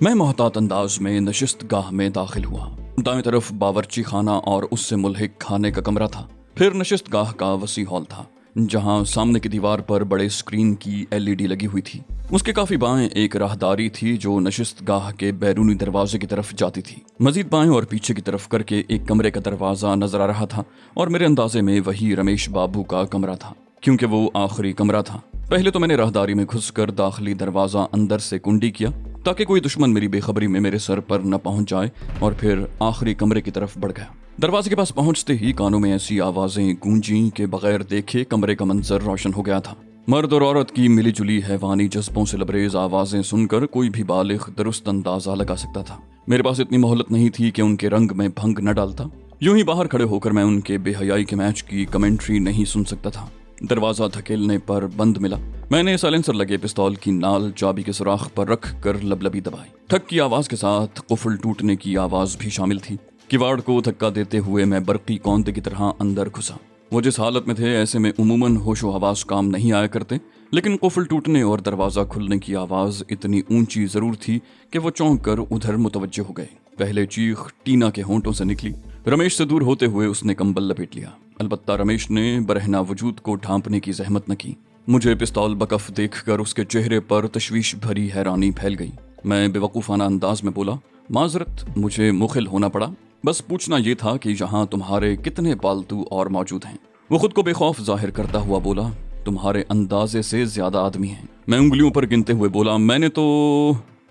मैं मोहतात अंदाज में नशिस्त गाह में दाखिल हुआ। दाएं तरफ बावर्ची खाना और उससे मुल्हिक खाने का कमरा था। फिर नशिस्त गाह का वसी हॉल था जहां सामने की दीवार पर बड़े स्क्रीन की LED लगी हुई थी। उसके काफी बाएं एक राहदारी थी जो नशिस्त गाह के बैरूनी दरवाजे की तरफ जाती थी। मजीद बाएं और पीछे की तरफ करके एक कमरे का दरवाजा नजर आ रहा था और मेरे अंदाजे में वही रमेश बाबू का कमरा था, क्योंकि वो आखिरी कमरा था। पहले तो मैंने राहदारी में घुसकर दाखिली दरवाजा अंदर से कुंडी किया ताकि कोई दुश्मन मेरी बेखबरी में मेरे सर पर न पहुंच जाए, और फिर आखिरी कमरे की तरफ बढ़ गया। दरवाजे के पास पहुंचते ही कानों में ऐसी आवाजें गूंजी कि बगैर देखे कमरे का मंजर रोशन हो गया था। मर्द और औरत की मिली जुली हैवानी जज्बों से लबरेज आवाजें सुनकर कोई भी बालिग दुरुस्त अंदाजा लगा सकता था। मेरे पास इतनी मोहलत नहीं थी कि उनके रंग में भंग न डालता। यूं ही बाहर खड़े होकर मैं उनके बेहयाई के मैच की कमेंट्री नहीं सुन सकता था। दरवाजा धकेलने पर बंद मिला। मैंने साइलेंसर लगे पिस्तौल की नाल चाबी के सुराख पर रख कर लबलबी दबाई। ठक की आवाज के साथ कुफल टूटने की आवाज भी शामिल थी। किवाड़ को धक्का देते हुए मैं बरकी कौंदे की तरह अंदर घुसा। वो जिस हालत में थे ऐसे में उमूमन होशो हवास काम नहीं आया करते, लेकिन कुफल टूटने और दरवाजा खुलने की आवाज इतनी ऊंची जरूर थी कि वो चौंक कर उधर मुतवज्जे हो गए। पहले चीख टीना के होंठों से निकली। रमेश से दूर होते हुए उसने कंबल लपेट लिया। अलबत्ता रमेश ने बरहना वजूद को ढांपने की जहमत न की। मुझे पिस्तौल बकफ देखकर उसके चेहरे पर तशवीश भरी हैरानी फैल गई। मैं बेवकूफाना अंदाज में बोला, माजरत, मुझे मुखिल होना पड़ा। बस पूछना ये था कि यहाँ तुम्हारे कितने पालतू और मौजूद हैं। वो खुद को बेखौफ जाहिर करता हुआ बोला, तुम्हारे अंदाजे से ज्यादा आदमी हैं। मैं उंगलियों पर गिनते हुए बोला, मैंने तो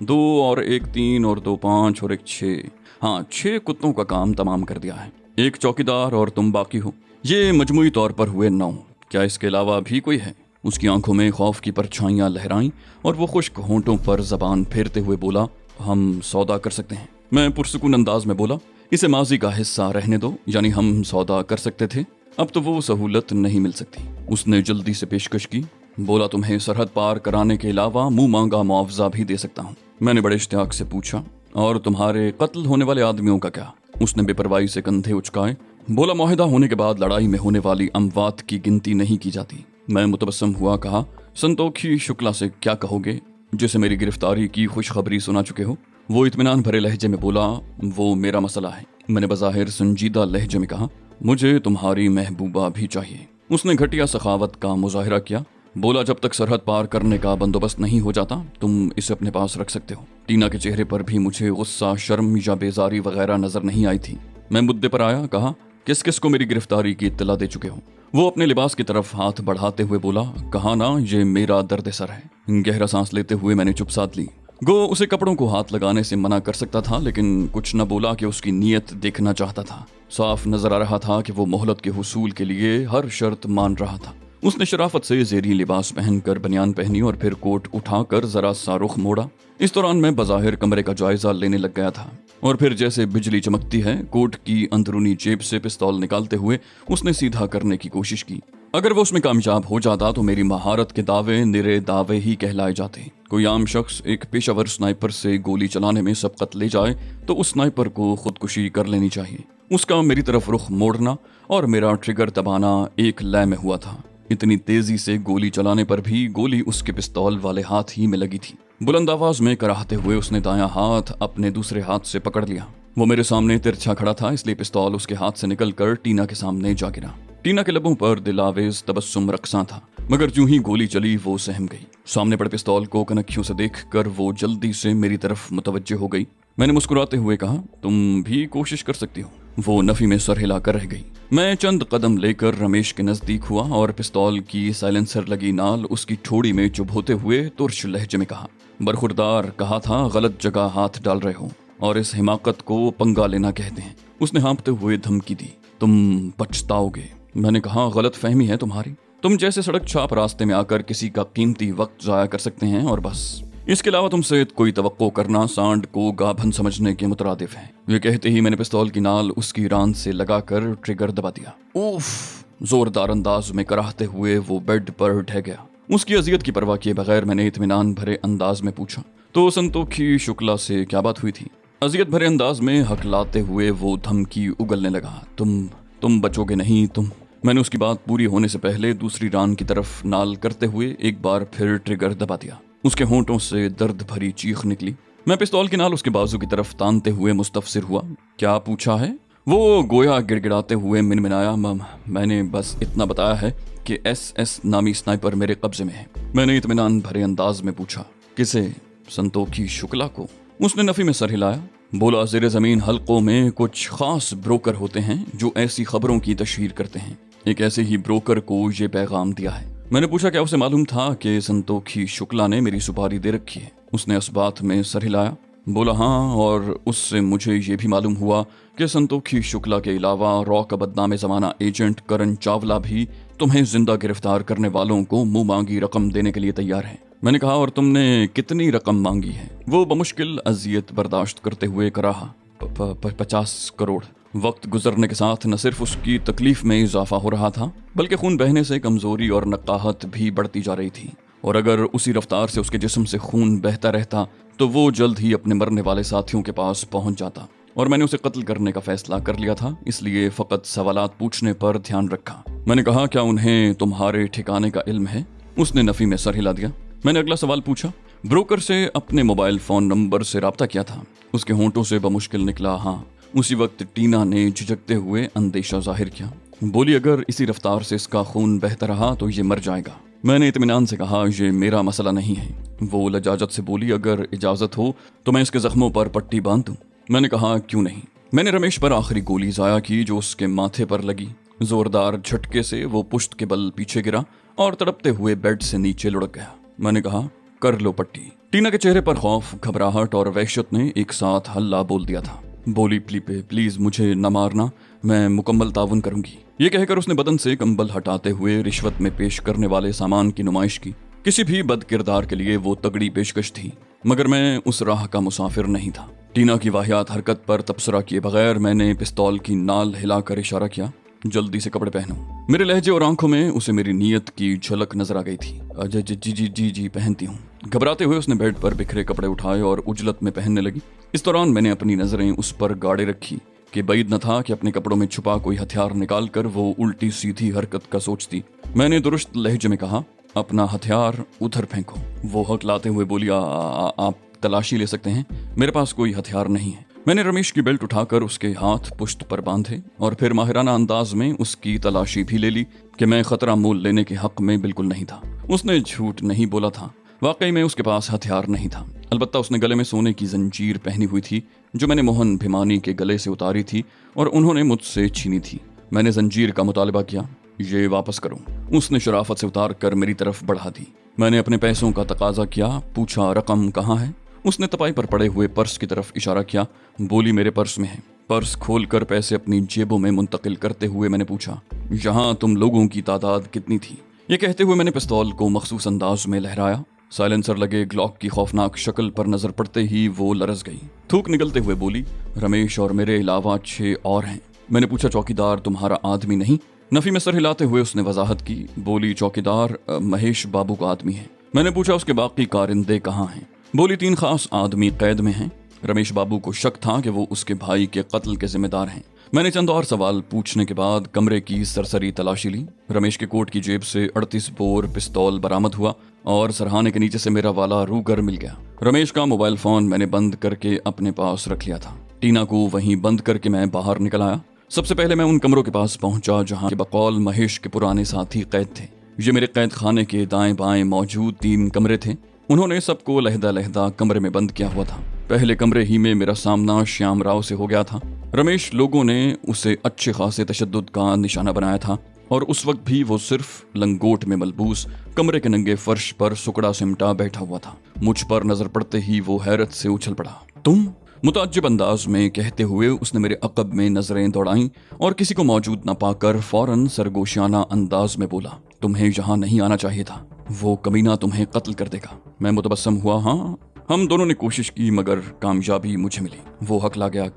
2 और 1 3 और 2 5 और 1 6, हाँ 6 कुत्तों का काम तमाम कर दिया है। 1 चौकीदार और तुम बाकी हो। ये मजमूई तौर पर हुए 9। क्या इसके अलावा भी कोई है? उसकी आंखों में खौफ की परछाइयां लहराईं और वो खुश्क होंठों पर जबान फेरते हुए बोला, हम सौदा कर सकते हैं। मैं पुरसुकून अंदाज में बोला, इसे माजी का हिस्सा रहने दो, यानी हम सौदा कर सकते थे, अब तो वो सहूलत नहीं मिल सकती। उसने जल्दी से पेशकश की, बोला, तुम्हें सरहद पार कराने के अलावा मुंह मांगा मुआवजा भी दे सकता हूँ। मैंने बड़े इश्तियाक से पूछा, और तुम्हारे कत्ल होने वाले आदमियों का क्या? उसने बेपरवाही से कंधे उचकाए, बोला, मुआहिदा होने के बाद लड़ाई में होने वाली अमवात की गिनती नहीं की जाती। मैं मुतबस्सम हुआ कहा, संतोखी शुक्ला से क्या कहोगे जिसे मेरी गिरफ्तारी की खुशखबरी सुना चुके हो? वो इत्मीनान भरे लहजे में बोला, वो मेरा मसला है। मैंने बज़ाहिर संजीदा लहजे में कहा, मुझे तुम्हारी महबूबा भी चाहिए। उसने घटिया सखावत का मुजाहिरा किया, बोला, जब तक सरहद पार करने का बंदोबस्त नहीं हो जाता तुम इसे अपने पास रख सकते हो। टीना के चेहरे पर भी मुझे गुस्सा, शर्म या बेजारी वगैरह नजर नहीं आई थी। मैं मुद्दे पर आया, कहा, किस किस को मेरी गिरफ्तारी की इत्तला दे चुके हो? वो अपने लिबास की तरफ हाथ बढ़ाते हुए बोला, कहा ना, ये मेरा दर्द सर है। गहरा सांस लेते हुए मैंने चुप साध ली। गो उसे कपड़ों को हाथ लगाने से मना कर सकता था, लेकिन कुछ न बोला कि उसकी नीयत देखना चाहता था। साफ नजर आ रहा था कि वो मोहलत के हुसूल के लिए हर शर्त मान रहा था। उसने शराफत से ज़ेरी लिबास पहनकर बनियान पहनी और फिर कोट उठाकर जरा सा रुख मोड़ा। इस दौरान मैं बज़ाहिर कमरे का जायजा लेने लग गया था, और फिर जैसे बिजली चमकती है, कोट की अंदरूनी जेब से पिस्तौल निकालते हुए उसने सीधा करने की कोशिश की। अगर वो उसमें कामयाब हो जाता तो मेरी महारत के दावे निरे दावे ही कहलाए जाते। कोई आम शख्स एक पेशावर स्नाइपर से गोली चलाने में सबकत ले जाए तो उस स्नाइपर को खुदकुशी कर लेनी चाहिए। उसका मेरी तरफ रुख मोड़ना और मेरा ट्रिगर दबाना एक लय में हुआ था। इतनी तेजी से गोली चलाने पर भी गोली उसके पिस्तौल वाले हाथ ही में लगी थी। बुलंद आवाज में कराहते हुए उसने दायां हाथ अपने दूसरे हाथ से पकड़ लिया। वो मेरे सामने तिरछा खड़ा था, इसलिए पिस्तौल उसके हाथ से निकलकर टीना के सामने जा गिरा। टीना के लबों पर दिलावेज तबस्सुम रक्सा था, मगर यूं ही गोली चली वो सहम गई। सामने पड़े पिस्तौल को कनखियों से देखकर वो जल्दी से मेरी तरफ मुतवज्जे हो गई। मैंने मुस्कुराते हुए कहा, तुम भी कोशिश कर सकती हो। वो नफी में सर हिलाकर रह गई। मैं चंद कदम लेकर रमेश के नजदीक हुआ और पिस्तौल की साइलेंसर लगी नाल उसकी ठोड़ी में चुभोते हुए तुर्श लहजे में कहा, बरखुरदार, कहा था गलत जगह हाथ डाल रहे हो और इस हिमाकत को पंगा लेना कहते हैं। उसने हाँफते हुए धमकी दी, तुम पछताओगे। मैंने कहा, गलत फहमी है तुम्हारी। तुम जैसे सड़क छाप रास्ते में आकर किसी का कीमती वक्त जाया कर सकते हैं और बस। इसके अलावा तुमसे कोई तवक्को करना सांड को गाभन समझने के मुतरादिफ है। ये कहते ही मैंने पिस्तौल की नाल उसकी रान से लगाकर ट्रिगर दबा दिया। उफ! जोरदार अंदाज में कराहते हुए वो बेड पर ढह गया। उसकी अजियत की परवाह किए बगैर मैंने इत्मीनान भरे अंदाज में पूछा, तो संतोखी शुक्ला से क्या बात हुई थी? अजियत भरे अंदाज में हकलाते हुए वो धमकी उगलने लगा, तुम बचोगे नहीं, तुम। मैंने उसकी बात पूरी होने से पहले दूसरी रान की तरफ नाल करते हुए एक बार फिर ट्रिगर दबा दिया। उसके होंठों से दर्द भरी चीख निकली। मैं पिस्तौल की नाल उसके बाजू की तरफ तानते हुए मुस्तफसिर हुआ। क्या पूछा है? वो गोया गिड़गिड़ाते हुए मिनमिनाया। मैंने बस इतना बताया है कि SS नामी स्नाइपर मेरे कब्जे में है। मैंने इत्मीनान भरे अंदाज में पूछा। किसे? संतोखी शुक्ला को। उसने नफी में सर हिलाया। बोला, ज़ेरे ज़मीन हलकों में कुछ खास ब्रोकर होते हैं जो ऐसी खबरों की तशहीर करते हैं। एक ऐसे ही ब्रोकर को ये पैगाम दिया है। मैंने पूछा, क्या उसे मालूम था कि संतोखी शुक्ला ने मेरी सुपारी दे रखी है? उसने इस बात में सर हिलाया। बोला, हाँ, और उससे मुझे ये भी मालूम हुआ कि संतोखी शुक्ला के अलावा रॉ का बदनाम ज़माना एजेंट करण चावला भी तुम्हें जिंदा गिरफ्तार करने वालों को मुंह मांगी रकम देने के लिए तैयार है। मैंने कहा, और तुमने कितनी रकम मांगी है? वो बमुश्किल अजियत बर्दाश्त करते हुए कराहा। 50 करोड़। वक्त गुजरने के साथ न सिर्फ उसकी तकलीफ में इजाफा हो रहा था, बल्कि खून बहने से कमजोरी और नकाहत भी बढ़ती जा रही थी, और अगर उसी रफ्तार से उसके जिस्म से खून बहता रहता तो वो जल्द ही अपने मरने वाले साथियों के पास पहुंच जाता। और मैंने उसे कत्ल करने का फैसला कर लिया था, इसलिए फकत सवालात पूछने पर ध्यान रखा। मैंने कहा, क्या उन्हें तुम्हारे ठिकाने का इल्म है? उसने नफी में सर हिला दिया। मैंने अगला सवाल पूछा। ब्रोकर से अपने मोबाइल फोन नंबर से राब्ता किया था। उसके होंठों से बमुश्किल निकला, हाँ। उसी वक्त टीना ने झिझकते हुए अंदेशा जाहिर किया। बोली, अगर इसी रफ्तार से इसका खून बहता रहा तो ये मर जाएगा। मैंने इत्मीनान से कहा, ये मेरा मसला नहीं है। वो लजाजत से बोली, अगर इजाजत हो तो मैं इसके जख्मों पर पट्टी बांध दूं। मैंने कहा, क्यों नहीं। मैंने रमेश पर आखिरी गोली जाया की जो उसके माथे पर लगी। जोरदार झटके से वो पुश्त के बल पीछे गिरा और तड़पते हुए बेड से नीचे लुढ़क गया। मैंने कहा, कर लो पट्टी। टीना के चेहरे पर खौफ, घबराहट और वहशत ने एक साथ हल्ला बोल दिया था। बोली, प्लीज मुझे न मारना, मैं मुकम्मल ताउन करूंगी। ये कहकर उसने बदन से कंबल हटाते हुए रिश्वत में पेश करने वाले सामान की नुमाइश की। किसी भी बद किरदार के लिए वो तगड़ी पेशकश थी, मगर मैं उस राह का मुसाफिर नहीं था। टीना की वाहियात हरकत पर तबसरा किए बगैर मैंने पिस्तौल की नाल हिलाकर इशारा किया, जल्दी से कपड़े पहनो। मेरे लहजे और आंखों में उसे मेरी नीयत की झलक नजर आ गई थी। जी पहनती हूँ। घबराते हुए उसने बेड पर बिखरे कपड़े उठाए और उजलत में पहनने लगी। इस दौरान मैंने अपनी नजरें उस पर गाड़े रखी कि बैद न था कि अपने कपड़ों में छुपा कोई हथियार निकालकर वो उल्टी सीधी हरकत का सोचती। मैंने दुरुस्त लहजे में कहा, अपना हथियार उधर फेंको। वो हकलाते हुए बोली, आप तलाशी ले सकते हैं, मेरे पास कोई हथियार नहीं है। मैंने रमेश की बेल्ट उठाकर उसके हाथ पुश्त पर बांधे और फिर माहिराना अंदाज में उसकी तलाशी भी ले ली कि मैं खतरा मोल लेने के हक में बिल्कुल नहीं था। उसने झूठ नहीं बोला था, वाकई में उसके पास हथियार नहीं था। अलबत्ता उसने गले में सोने की जंजीर पहनी हुई थी जो मैंने मोहन भिमानी के गले से उतारी थी और उन्होंने मुझसे छीनी थी। मैंने जंजीर का मुतालबा किया, ये वापस करो। उसने शराफत से उतार कर मेरी तरफ बढ़ा दी। मैंने अपने पैसों का तकाजा किया, पूछा, रकम कहाँ है? उसने तपाई पर पड़े हुए पर्स की तरफ इशारा किया। बोली, मेरे पर्स में है। पर्स खोलकर पैसे अपनी जेबों में मुंतकिल करते हुए मैंने पूछा, यहाँ तुम लोगों की तादाद कितनी थी? ये कहते हुए मैंने पिस्तौल को मखसूस अंदाज में लहराया। साइलेंसर लगे ग्लॉक की खौफनाक शक्ल पर नजर पड़ते ही वो लरस गई। थूक निकलते हुए बोली, रमेश और मेरे अलावा 6 और हैं। मैंने पूछा, चौकीदार तुम्हारा आदमी नहीं? नफी में सर हिलाते हुए उसने वजाहत की। बोली, चौकीदार महेश बाबू का आदमी है। मैंने पूछा, उसके बाकी कारिंदे कहाँ हैं? बोली, 3 खास आदमी कैद में हैं। रमेश बाबू को शक था कि वो उसके भाई के कत्ल के जिम्मेदार हैं। मैंने चंद और सवाल पूछने के बाद कमरे की सरसरी तलाशी ली। रमेश के कोट की जेब से 38 बोर पिस्तौल बरामद हुआ और सरहाने के नीचे से मेरा वाला रूगर मिल गया। रमेश का मोबाइल फोन मैंने बंद करके अपने पास रख लिया था। टीना को वहीं बंद करके मैं बाहर निकल आया। सबसे पहले मैं उन कमरों के पास पहुंचा जहां के बकौल महेश के पुराने साथी कैद थे। ये मेरे कैद खाने के दाएं बाएं मौजूद 3 कमरे थे। उन्होंने सबको लहदा लहदा कमरे में बंद किया हुआ था। पहले कमरे ही में मेरा सामना श्याम राव से हो गया था। रमेश लोगों ने उसे अच्छे खासे तशद्दुद का निशाना बनाया था और उस वक्त भी वो सिर्फ लंगोट में मलबूस कमरे के नंगे फर्श पर सुकड़ा सिमटा बैठा हुआ था। मुझ पर नजर पड़ते ही वो हैरत से उछल पड़ा। तुम? मुताज्जिब अंदाज में कहते हुए उसने मेरे अकब में नजरें दौड़ाईं और किसी को मौजूद न पाकर फौरन सरगोशियाना अंदाज में बोला, तुम्हें यहाँ नहीं आना चाहिए था, वो कमीना तुम्हें कत्ल कर देगा। मैं मुतबस्सम हुआ, हाँ, हम दोनों ने कोशिश की मगर कामयाबी मुझे मिली। वो हकला गया,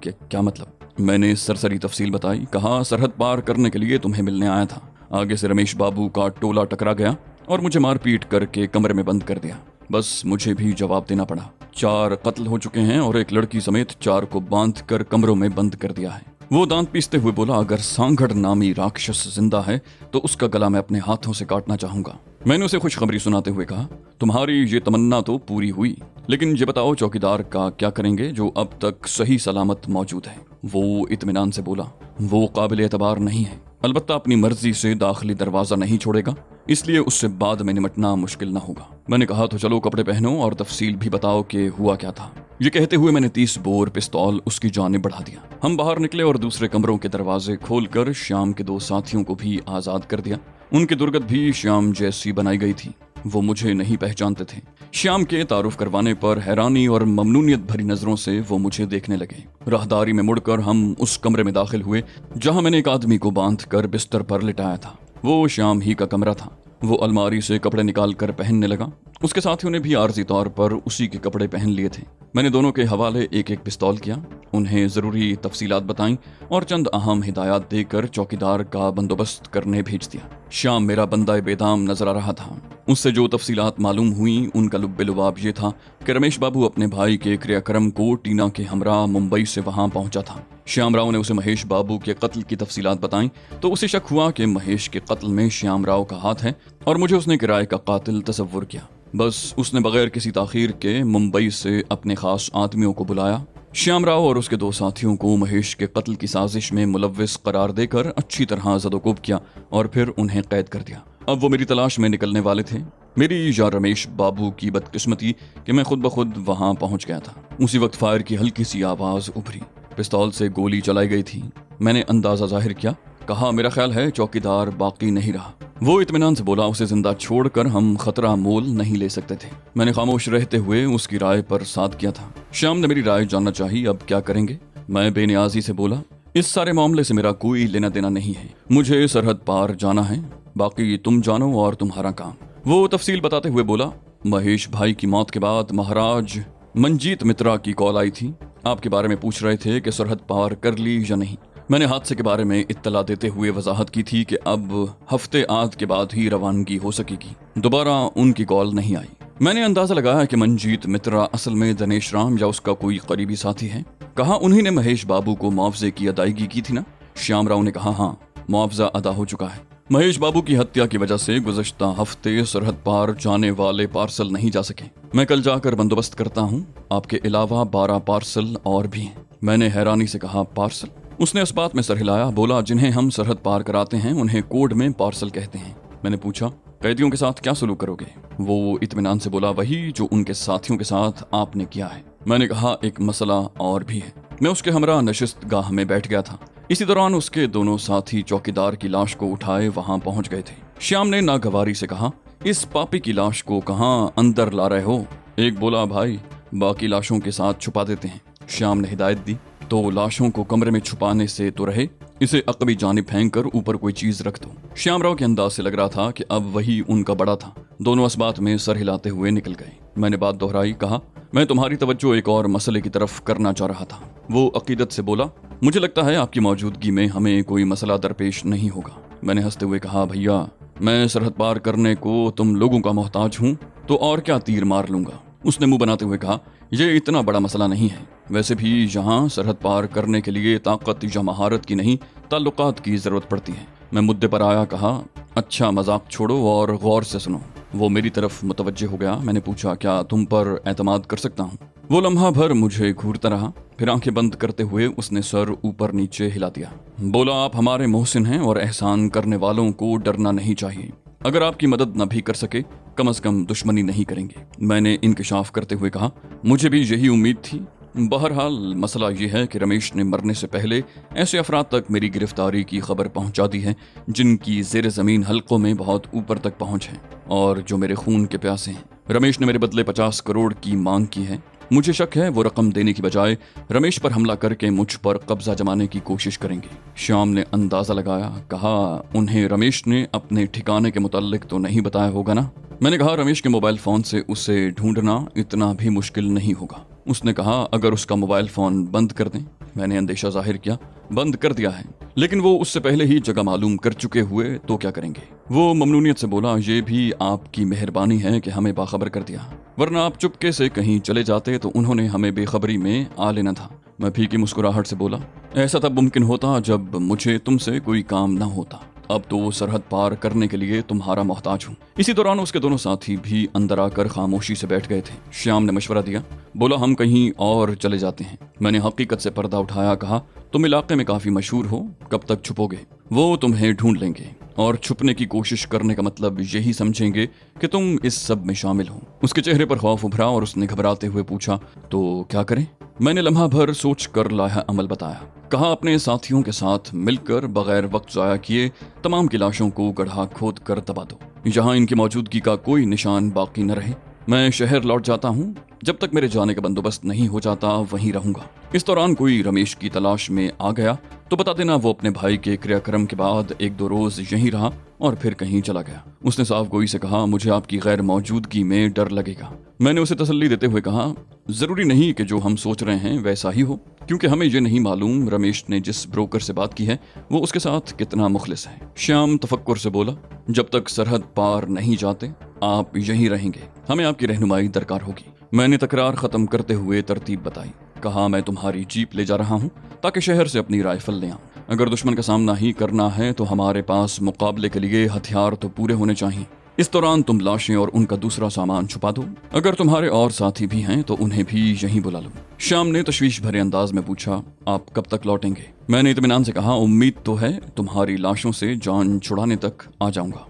क्या मतलब? मैंने सरसरी तफसील बताई। कहा, सरहद पार करने के लिए तुम्हें मिलने आया था। आगे से रमेश बाबू का टोला टकरा गया और मुझे मार पीट करके कमरे में बंद कर दिया। बस मुझे भी जवाब देना पड़ा। 4 कत्ल हो चुके हैं और एक लड़की समेत 4 को बांध कर कमरों में बंद कर दिया है। वो दांत पीसते हुए बोला, अगर सांगड़ नामी राक्षस जिंदा है तो उसका गला मैं अपने हाथों से काटना चाहूंगा। मैंने उसे खुशखबरी सुनाते हुए कहा, तुम्हारी ये तमन्ना तो पूरी हुई, लेकिन ये बताओ चौकीदार का क्या करेंगे जो अब तक सही सलामत मौजूद है। वो इत्मीनान से बोला, वो काबिल एतबार नहीं है, अलबत्ता अपनी मर्जी से दाखिली दरवाजा नहीं छोड़ेगा, इसलिए उससे बाद में निपटना मुश्किल न होगा। मैंने कहा, तो चलो कपड़े पहनो और तफसील भी बताओ कि हुआ क्या था। ये कहते हुए मैंने 30 बोर पिस्तौल उसकी जानिब बढ़ा दिया। हम बाहर निकले और दूसरे कमरों के दरवाजे खोलकर श्याम के 2 साथियों को भी आजाद कर दिया। उनकी दुर्गत भी श्याम जैसी बनाई गई थी। वो मुझे नहीं पहचानते थे। श्याम के तारुफ करवाने पर हैरानी और ममनूनियत भरी नजरों से वो मुझे देखने लगे। राहदारी में मुड़कर हम उस कमरे में दाखिल हुए जहां मैंने एक आदमी को बांध कर बिस्तर पर लिटाया था। वो श्याम ही का कमरा था। वो अलमारी से कपड़े निकाल कर पहनने लगा। उसके साथियों ने भी आर्जी तौर पर उसी के कपड़े पहन लिए थे। मैंने दोनों के हवाले एक एक पिस्तौल किया, उन्हें जरूरी तफसीलात बताईं और चंद अहम हिदायत देकर चौकीदार का बंदोबस्त करने भेज दिया। श्याम मेरा बंदा बेदाम नजर आ रहा था। उससे जो तफसीलात मालूम हुई उनका लुब्बे लुबाब ये था कि रमेश बाबू अपने भाई के क्रियाक्रम को टीना के हमरा मुंबई से वहां पहुंचा था। श्याम राव ने उसे महेश बाबू के कत्ल की तफसीलात बताईं तो उसे शक हुआ कि महेश के कत्ल में श्याम राव का हाथ है और मुझे उसने किराए का कातिल तसव्वुर किया। बस उसने बगैर किसी ताखीर के मुंबई से अपने खास आदमियों को बुलाया। श्याम राव और उसके 2 साथियों को महेश के कत्ल की साजिश में मुलव्विस करार देकर अच्छी तरह ज़दोकोब किया और फिर उन्हें कैद कर दिया। अब वो मेरी तलाश में निकलने वाले थे। मेरी या रमेश बाबू की बदकिस्मती कि मैं खुद ब खुद वहां पहुंच गया था। उसी वक्त फायर की हल्की सी आवाज उभरी। पिस्तौल से गोली चलाई गई थी। मैंने अंदाजा जाहिर किया, कहा, मेरा ख्याल है चौकीदार बाकी नहीं रहा। वो इत्मीनान से बोला, उसे जिंदा छोड़कर हम खतरा मोल नहीं ले सकते थे। मैंने खामोश रहते हुए उसकी राय पर साथ किया था। श्याम ने मेरी राय जानना चाहिए, अब क्या करेंगे। मैं बेनियाजी से बोला, इस सारे मामले से मेरा कोई लेना देना नहीं है। मुझे सरहद पार जाना है, बाकी तुम जानो और तुम्हारा काम। वो तफसील बताते हुए बोला, महेश भाई की मौत के बाद महाराज मंजीत मित्रा की कॉल आई थी। आपके बारे में पूछ रहे थे कि सरहद पार कर ली या नहीं। मैंने हादसे के बारे में इत्तला देते हुए वजाहत की थी कि अब हफ्ते आध के बाद ही रवानगी हो सकेगी। दोबारा उनकी कॉल नहीं आई। मैंने अंदाजा लगाया कि मंजीत मित्रा असल में दिनेश राम या उसका कोई करीबी साथी है। कहा, उन्हीं ने महेश बाबू को मुआवजे की अदायगी की थी ना। श्याम राव ने कहा, हाँ, मुआवजा अदा हो चुका है। महेश बाबू की हत्या की वजह से गुज़श्ता हफ्ते सरहद पार जाने वाले पार्सल नहीं जा सके। मैं कल जाकर बंदोबस्त करता हूँ। आपके अलावा 12 पार्सल और भी हैं। मैंने हैरानी से कहा, पार्सल? उसने इस बात में सर हिलाया, बोला, जिन्हें हम सरहद पार कराते हैं उन्हें कोड में पार्सल कहते हैं। मैंने पूछा, कैदियों के साथ क्या सलूक करोगे? वो इत्मीनान से बोला, वही जो उनके साथियों के साथ आपने किया है। मैंने कहा, एक मसला और भी है। मैं उसके हमरा नशिस्त गाह में बैठ गया था। इसी दौरान उसके दोनों साथी चौकीदार की लाश को उठाए वहां पहुंच गए थे। श्याम ने नागवारी से कहा, इस पापी की लाश को कहां अंदर ला रहे हो? एक बोला, भाई बाकी लाशों के साथ छुपा देते हैं। श्याम ने हिदायत दी, तो लाशों को कमरे में छुपाने से तो रहे, इसे अकबी जानिब फेंक कर ऊपर कोई चीज रख दो। श्याम राव के अंदाज से लग रहा था कि अब वही उनका बड़ा था। दोनों इस बात में सर हिलाते हुए निकल गए। मैंने बात दोहराई, कहा, मैं तुम्हारी तवज्जो एक और मसले की तरफ करना चाह रहा था। वो अकीदत से बोला, मुझे लगता है आपकी मौजूदगी में हमें कोई मसला दरपेश नहीं होगा। मैंने हंसते हुए कहा, भैया मैं सरहद पार करने को तुम लोगों का मोहताज हूँ तो और क्या तीर मार लूंगा। उसने मुंह बनाते हुए कहा, ये इतना बड़ा मसला नहीं है। वैसे भी यहाँ सरहद पार करने के लिए ताकत या महारत की नहीं, ताल्लुकात की जरूरत पड़ती है। मैं मुद्दे पर आया, कहा, अच्छा मजाक छोड़ो और गौर से सुनो। वो मेरी तरफ मुतवज्जे हो गया। मैंने पूछा, क्या तुम पर एतमाद कर सकता हूँ? वो लम्हा भर मुझे घूरता रहा, फिर आंखें बंद करते हुए उसने सर ऊपर नीचे हिला दिया। बोला, आप हमारे मोहसिन हैं और एहसान करने वालों को डरना नहीं चाहिए। अगर आपकी मदद न भी कर सके, कम से कम दुश्मनी नहीं करेंगे। मैंने इंकिशाफ करते हुए कहा, मुझे भी यही उम्मीद थी। बहरहाल मसला ये है कि रमेश ने मरने से पहले ऐसे अफराद तक मेरी गिरफ्तारी की खबर पहुंचा दी है जिनकी ज़ेर ज़मीन हलकों में बहुत ऊपर तक पहुंच है और जो मेरे खून के प्यासे हैं। रमेश ने मेरे बदले 50 करोड़ की मांग की है। मुझे शक है वो रकम देने की बजाय रमेश पर हमला करके मुझ पर कब्जा जमाने की कोशिश करेंगे। श्याम ने अंदाजा लगाया, कहा, उन्हें रमेश ने अपने ठिकाने के मुताल्लिक तो नहीं बताया होगा ना? मैंने कहा, रमेश के मोबाइल फोन से उसे ढूंढना इतना भी मुश्किल नहीं होगा। उसने कहा, अगर उसका मोबाइल फोन बंद कर दें। मैंने अंदेशा जाहिर किया, बंद कर दिया है, लेकिन वो उससे पहले ही जगह मालूम कर चुके हुए तो क्या करेंगे? वो ममनूनियत से बोला, ये भी आपकी मेहरबानी है कि हमें बाखबर कर दिया, वरना आप चुपके से कहीं चले जाते तो उन्होंने हमें बेखबरी में आ लेना था। मैं फीकी मुस्कुराहट से बोला, ऐसा तब मुमकिन होता जब मुझे तुमसे कोई काम न होता। अब तो सरहद पार करने के लिए तुम्हारा मोहताज हूँ। इसी दौरान उसके दोनों साथी भी अंदर आकर खामोशी से बैठ गए थे। श्याम ने मशवरा दिया, बोला हम कहीं और चले जाते हैं। मैंने हकीकत से पर्दा उठाया, कहा तुम इलाके में काफी मशहूर हो, कब तक छुपोगे? वो तुम्हें ढूंढ लेंगे और छुपने की कोशिश करने का मतलब यही समझेंगे कि तुम इस सब में शामिल हो। उसके चेहरे पर खौफ उभरा और उसने घबराते हुए पूछा, तो क्या करें? मैंने लम्हा भर सोच कर लाया अमल बताया। कहा अपने साथियों के साथ मिलकर बगैर वक्त जाया किए तमाम की लाशों को गड्ढा खोद कर दबा दो, जहां इनकी मौजूदगी का कोई निशान बाकी न रहे। मैं शहर लौट जाता हूँ, जब तक मेरे जाने का बंदोबस्त नहीं हो जाता वहीं रहूंगा। इस दौरान कोई रमेश की तलाश में आ गया तो बता देना, वो अपने भाई के क्रियाक्रम के बाद 1-2 रोज यहीं रहा और फिर कहीं चला गया। उसने साफ गोई से कहा, मुझे आपकी गैर मौजूदगी में डर लगेगा। मैंने उसे तसल्ली देते हुए कहा, जरूरी नहीं कि जो हम सोच रहे हैं वैसा ही हो, क्योंकि हमें ये नहीं मालूम रमेश ने जिस ब्रोकर से बात की है वो उसके साथ कितना मुखलिस है। श्याम तफक्कुर से बोला, जब तक सरहद पार नहीं जाते आप यहीं रहेंगे, हमें आपकी रहनुमाई दरकार होगी। मैंने तकरार खत्म करते हुए तरतीब बताई। कहा मैं तुम्हारी जीप ले जा रहा हूँ ताकि शहर से अपनी राइफल ले आऊं। अगर दुश्मन का सामना ही करना है तो हमारे पास मुकाबले के लिए हथियार तो पूरे होने चाहिए। इस दौरान तुम लाशें और उनका दूसरा सामान छुपा दो। अगर तुम्हारे और साथी भी हैं तो उन्हें भी यहीं बुला लो। श्याम ने तशवीश भरे अंदाज में पूछा, आप कब तक लौटेंगे? मैंने इत्मीनान से कहा, उम्मीद तो है तुम्हारी लाशों से जान छुड़ाने तक आ जाऊंगा।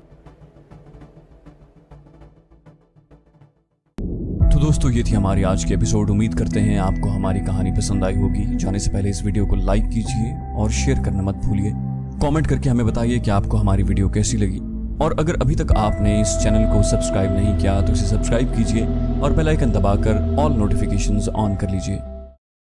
तो दोस्तों ये थी हमारी आज की एपिसोड। उम्मीद करते हैं आपको हमारी कहानी पसंद आई होगी। जाने से पहले इस वीडियो को लाइक कीजिए और शेयर करना मत भूलिए। कमेंट करके हमें बताइए कि आपको हमारी वीडियो कैसी लगी, और अगर अभी तक आपने इस चैनल को सब्सक्राइब नहीं किया तो इसे सब्सक्राइब कीजिए और बेल आइकन दबाकर ऑल नोटिफिकेशंस ऑन कर लीजिए।